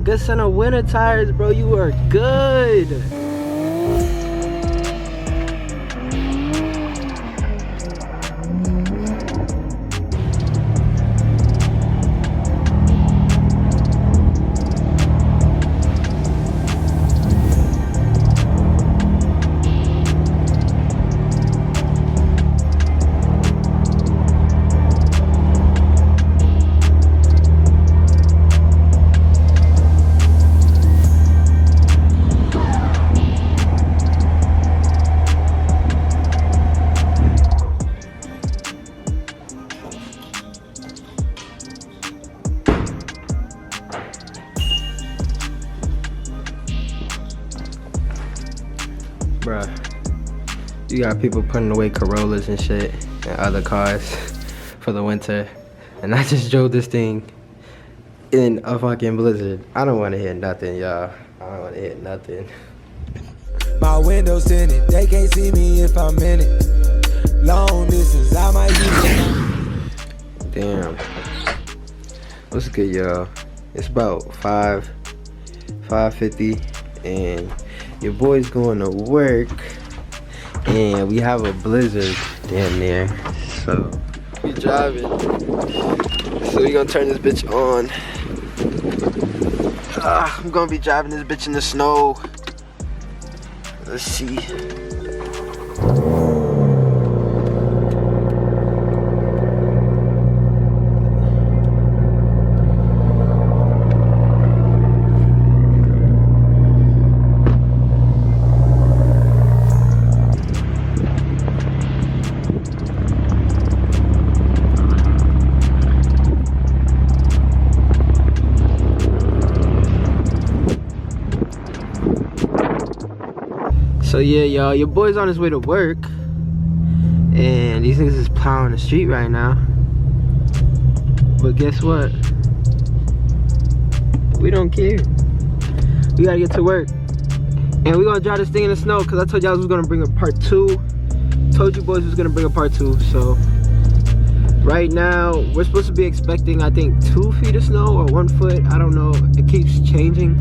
Good set of winter tires, bro. You are good. Bruh, you got people putting away Corollas and shit and other cars for the winter, and I just drove this thing in a fucking blizzard. I don't want to hear nothing, y'all. I don't want to hear nothing. My windows tinted, they can't see me if I'm in it. Long distance, I might use it. Damn. What's good, y'all? It's about 5:50, and your boy's going to work, and we have a blizzard damn near. So we driving. So we gonna turn this bitch on. I'm gonna be driving this bitch in the snow. Let's see. So yeah, y'all, your boy's on his way to work, and these niggas is plowing the street right now. But guess what? We don't care. We gotta get to work, and we gonna drive this thing in the snow, because I told y'all I was gonna bring a part 2. Told you boys we was gonna bring a part 2. So right now we're supposed to be expecting, I think, 2 feet of snow or 1 foot. I don't know, it keeps changing.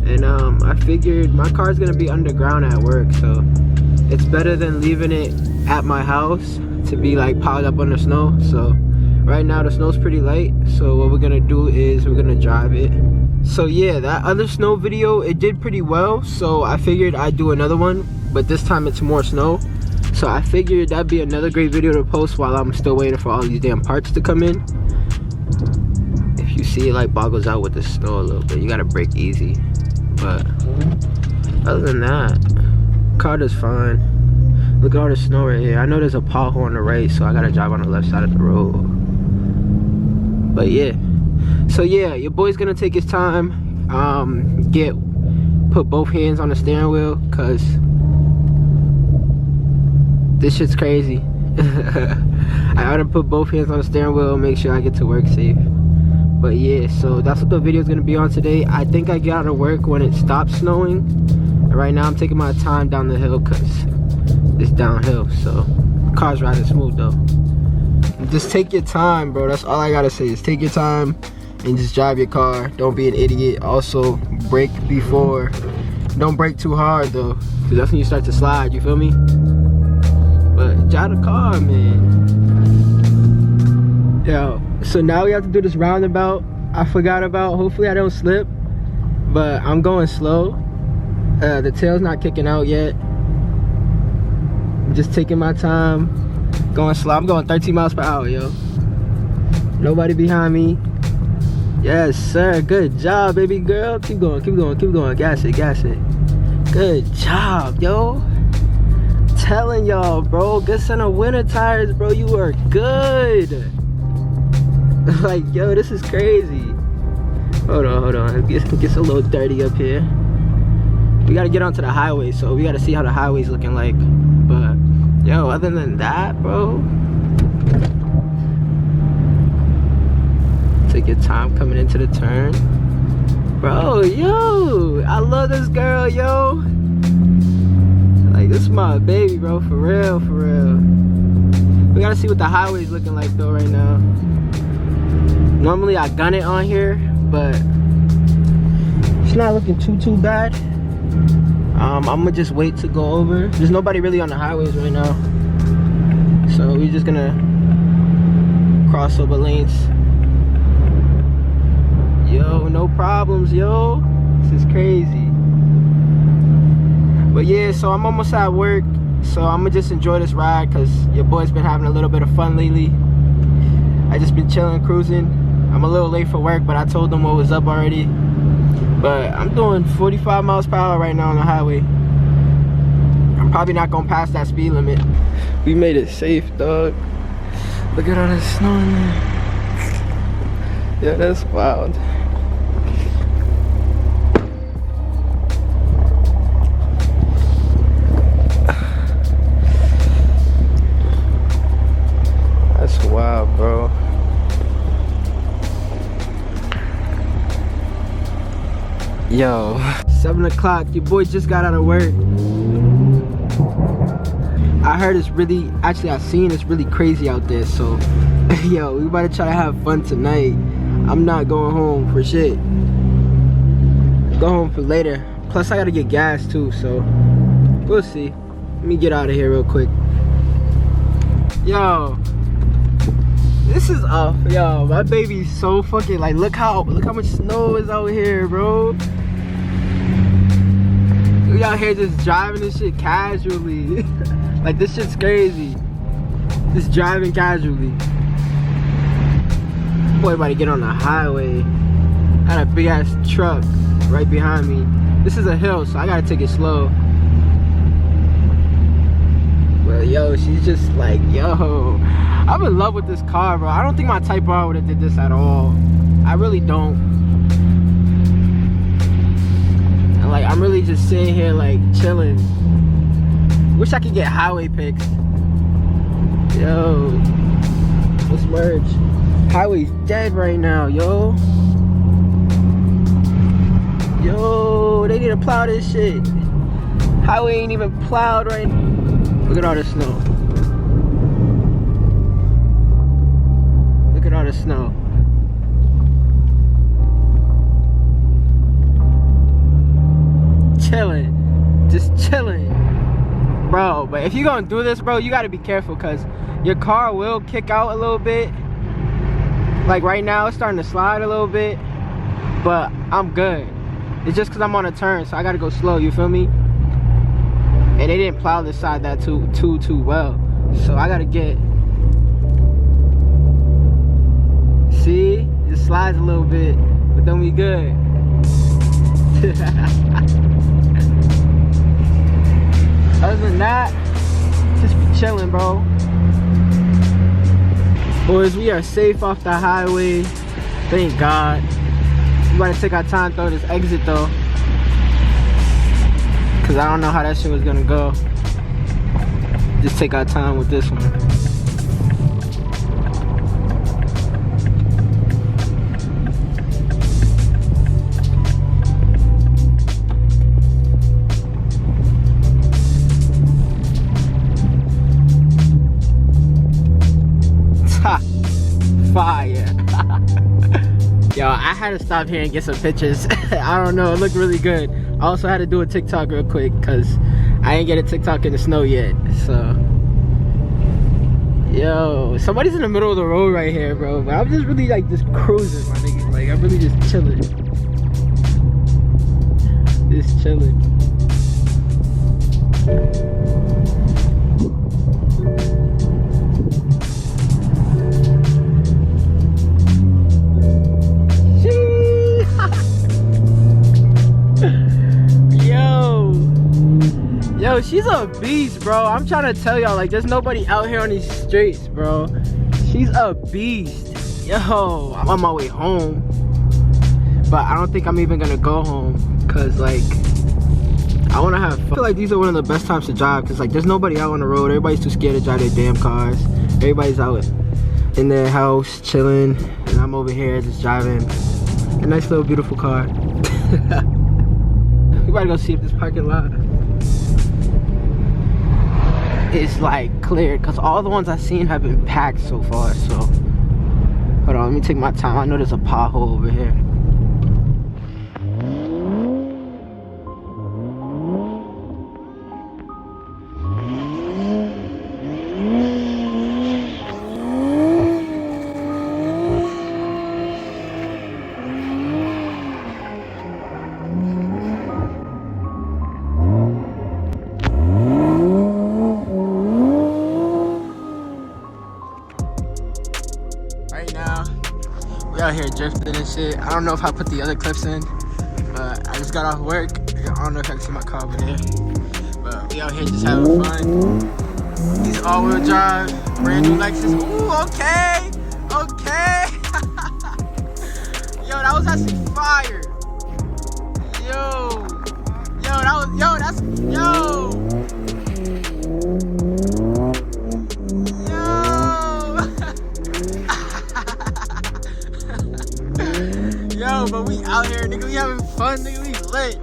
And I figured my car's gonna be underground at work, so it's better than leaving it at my house to be like piled up on the snow. So right now the snow's pretty light, so what we're gonna do is we're gonna drive it. So yeah, that other snow video, it did pretty well, so I figured I'd do another one, but this time it's more snow. So I figured that'd be another great video to post while I'm still waiting for all these damn parts to come in. If you see it like boggles out with the snow a little bit, you gotta brake easy. But other than that, car is fine. Look at all the snow right here. I know there's a pothole on the right, so I gotta drive on the left side of the road. But yeah, so yeah, your boy's gonna take his time, put both hands on the steering wheel, cause this shit's crazy. I ought to put both hands on the steering wheel and make sure I get to work safe. But yeah, so that's what the video is gonna be on today. I think I get out of work when it stops snowing. And right now I'm taking my time down the hill because it's downhill. So the car's riding smooth though. Just take your time, bro. That's all I gotta say is take your time and just drive your car. Don't be an idiot. Also, brake before. Don't brake too hard though, because that's when you start to slide, you feel me? But drive the car, man. Yo, so now we have to do this roundabout I forgot about. Hopefully I don't slip, but I'm going slow. The tail's not kicking out yet. I'm just taking my time, going slow. I'm going 13 miles per hour, yo. Nobody behind me. Yes, sir. Good job, baby girl. Keep going, keep going, keep going. Gas it, gas it. Good job, yo. Telling y'all, bro. Good set of winter tires, bro. You are good. Like, yo, this is crazy. Hold on. It gets a little dirty up here. We gotta get onto the highway, so we gotta see how the highway's looking like. But, yo, other than that, bro, take your time coming into the turn. Bro, yo, I love this girl, yo. Like, this is my baby, bro, for real, for real. We gotta see what the highway's looking like, though, right now. Normally I gun it on here, but it's not looking too bad. I'm gonna just wait to go over. There's nobody really on the highways right now, so we're just gonna cross over lanes. Yo, no problems, yo. This is crazy. But yeah, so I'm almost at work, so I'm gonna just enjoy this ride because your boy's been having a little bit of fun lately. I just been chilling, cruising. I'm a little late for work, but I told them what was up already. But I'm doing 45 miles per hour right now on the highway. I'm probably not gonna pass that speed limit. We made it safe, dog. Look at all that snow in there. Yeah, that's wild. That's wild, bro. Yo, 7 o'clock, your boy just got out of work. I heard it's really, actually I seen it's really crazy out there, so yo, we about to try to have fun tonight. I'm not going home for shit. Go home for later. Plus I gotta get gas too, so we'll see. Let me get out of here real quick. Yo, this is off. Yo, my baby's so fucking, like, look how much snow is out here, bro. We out here just driving this shit casually. Like, this shit's crazy. Just driving casually. Boy about to get on the highway. Had a big ass truck right behind me. This is a hill, so I gotta take it slow. Well, yo, she's just like, yo, I'm in love with this car, bro. I don't think my Type R would have did this at all. I really don't. And like, I'm really just sitting here like chilling. Wish I could get highway pics. Yo, let's merge. Highway's dead right now, yo. Yo, they need to plow this shit. Highway ain't even plowed right now. Look at all this snow. Look at all the snow. Chilling. Just chilling. Bro, but if you're gonna do this, bro, you gotta be careful because your car will kick out a little bit. Like right now, it's starting to slide a little bit. But I'm good. It's just because I'm on a turn, so I gotta go slow, you feel me? And they didn't plow this side that too well. So I gotta get... See? It just slides a little bit, but then we good. Other than that, just be chilling, bro. Boys, we are safe off the highway. Thank God. We about to take our time through this exit though, cause I don't know how that shit was gonna go. Just take our time with this one. Fire. Yo, I had to stop here and get some pictures. I don't know, it looked really good. I also had to do a TikTok real quick because I ain't get a TikTok in the snow yet. So, yo, somebody's in the middle of the road right here, bro. But I'm just really like just cruising, my nigga. Like, I'm really just chilling. Just chilling. Yo, she's a beast, bro. I'm trying to tell y'all, like, there's nobody out here on these streets, bro. She's a beast. Yo, I'm on my way home. But I don't think I'm even gonna go home. Cause, like, I wanna have fun. I feel like these are one of the best times to drive. Cause, like, there's nobody out on the road. Everybody's too scared to drive their damn cars. Everybody's out in their house, chilling. And I'm over here just driving a nice little beautiful car. We gotta go see if this parking lot is like cleared, because all the ones I've seen have been packed so far. So hold on, let me take my time. I know there's a pothole over here. out here drifting and shit. I don't know if I put the other clips in, but I just got off work. I don't know if I can see my car over there, but we out here just having fun. These all-wheel drive, brand new Lexus. Ooh, okay, okay. Yo, that was actually fire. Yo, that's, yo. Yo, but we out here, nigga. We having fun, nigga. We lit.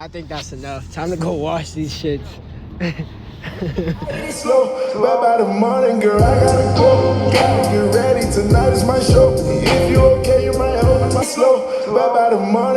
I think that's enough. Time to go wash these shits. Slow, bye by the morning, girl. I gotta go. Gotta get ready. Tonight is my show. If you okay, you might hold my slow. Bye by the morning.